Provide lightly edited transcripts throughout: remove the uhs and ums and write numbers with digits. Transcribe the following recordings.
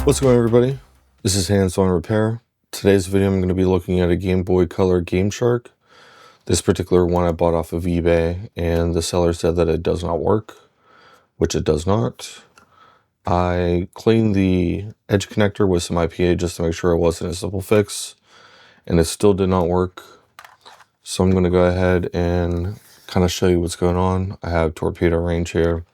What's going on, everybody? This is Hands-On Repair. Today's video I'm going to be looking at a Game Boy Color GameShark. This particular one I bought off of eBay, and the seller said that it does not work, which it does not. I cleaned the edge connector with some IPA just to make sure it wasn't a simple fix, and it still did not work. So I'm going to go ahead and kind of show you what's going on. I have torpedo range here.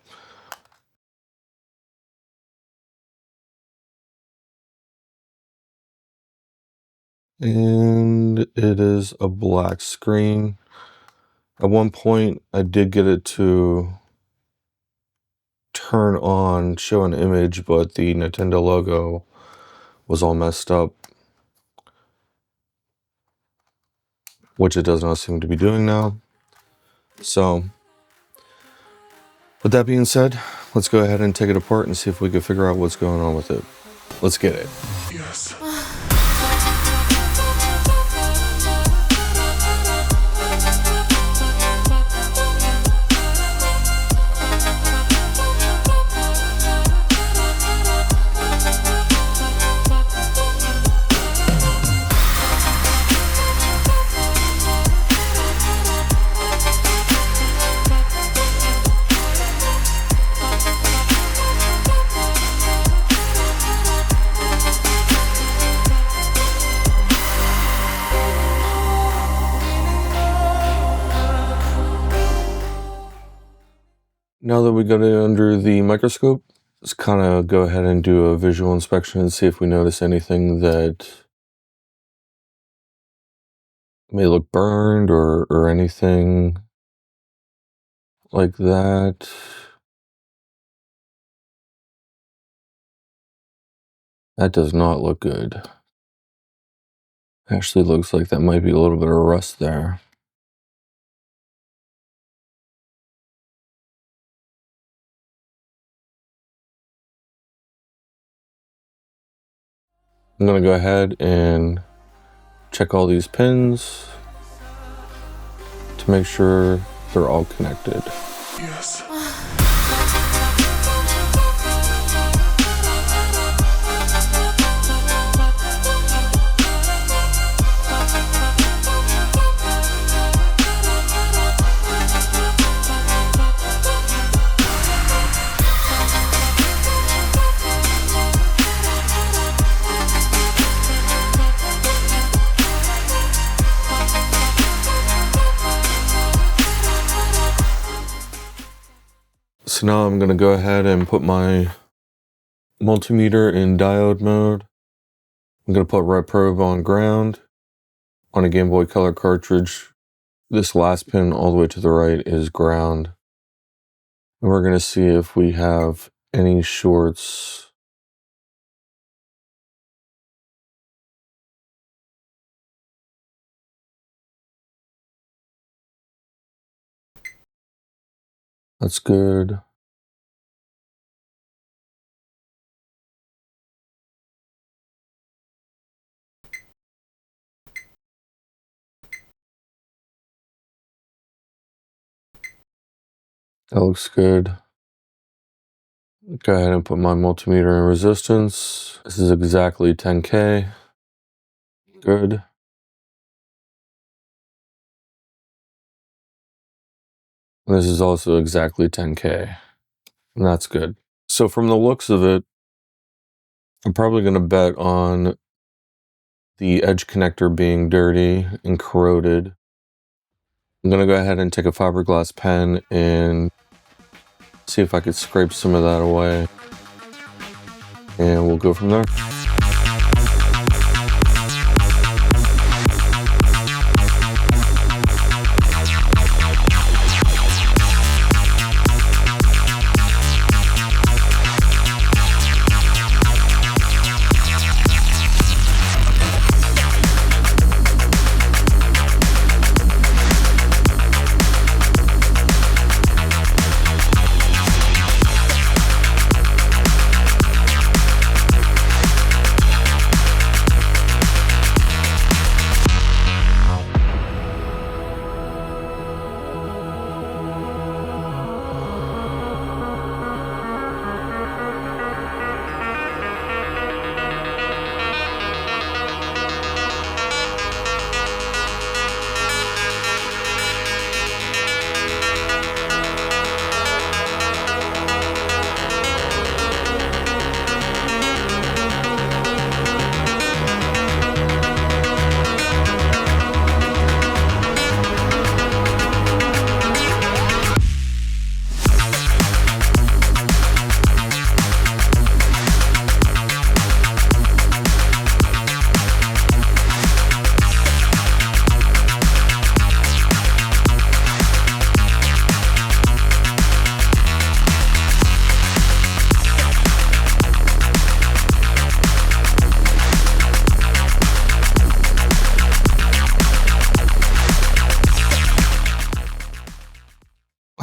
And it is a black screen. At one point, I did get it to turn on, show an image, but the Nintendo logo was all messed up, which it does not seem to be doing now. So, with that being said, let's go ahead and take it apart and see if we can figure out what's going on with it. Let's get it. Yes. Now that we got it under the microscope, let's kind of go ahead and do a visual inspection and see if we notice anything that may look burned or anything like that. That does not look good. Actually looks like that might be a little bit of rust there. I'm going to go ahead and check all these pins to make sure they're all connected. Yes. So now I'm going to go ahead and put my multimeter in diode mode. I'm going to put red probe on ground on a Game Boy Color cartridge. This last pin all the way to the right is ground. And we're going to see if we have any shorts. That's good. That looks good. Go ahead and put my multimeter in resistance. This is exactly 10K. Good. And this is also exactly 10K. And that's good. So from the looks of it, I'm probably going to bet on the edge connector being dirty and corroded. I'm going to go ahead and take a fiberglass pen and see if I could scrape some of that away. And we'll go from there.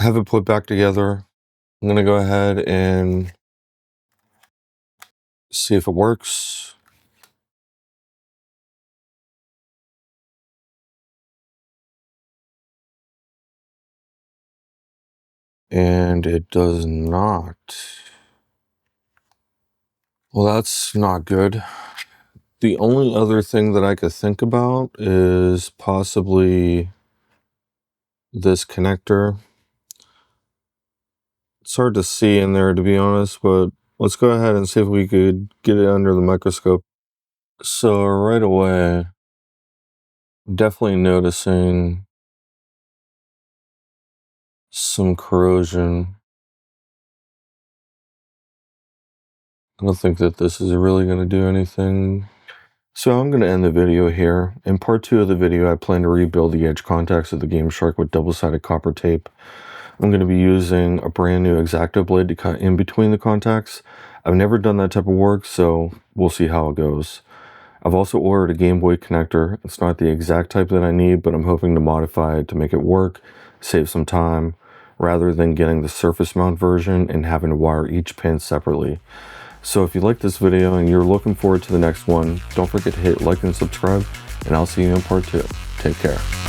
have it put back together. I'm gonna go ahead and see if it works. And it does not. Well, that's not good. The only other thing that I could think about is possibly this connector. It's hard to see in there, to be honest, but let's go ahead and see if we could get it under the microscope. So right away, definitely noticing some corrosion. I don't think that this is really going to do anything. So I'm going to end the video here. In part 2 of the video, I plan to rebuild the edge contacts of the GameShark with double-sided copper tape. I'm going to be using a brand new X-Acto blade to cut in between the contacts. I've never done that type of work, so we'll see how it goes. I've also ordered a Game Boy connector. It's not the exact type that I need, but I'm hoping to modify it to make it work, save some time, rather than getting the surface mount version and having to wire each pin separately. So if you like this video and you're looking forward to the next one, don't forget to hit like and subscribe, and I'll see you in part 2. Take care.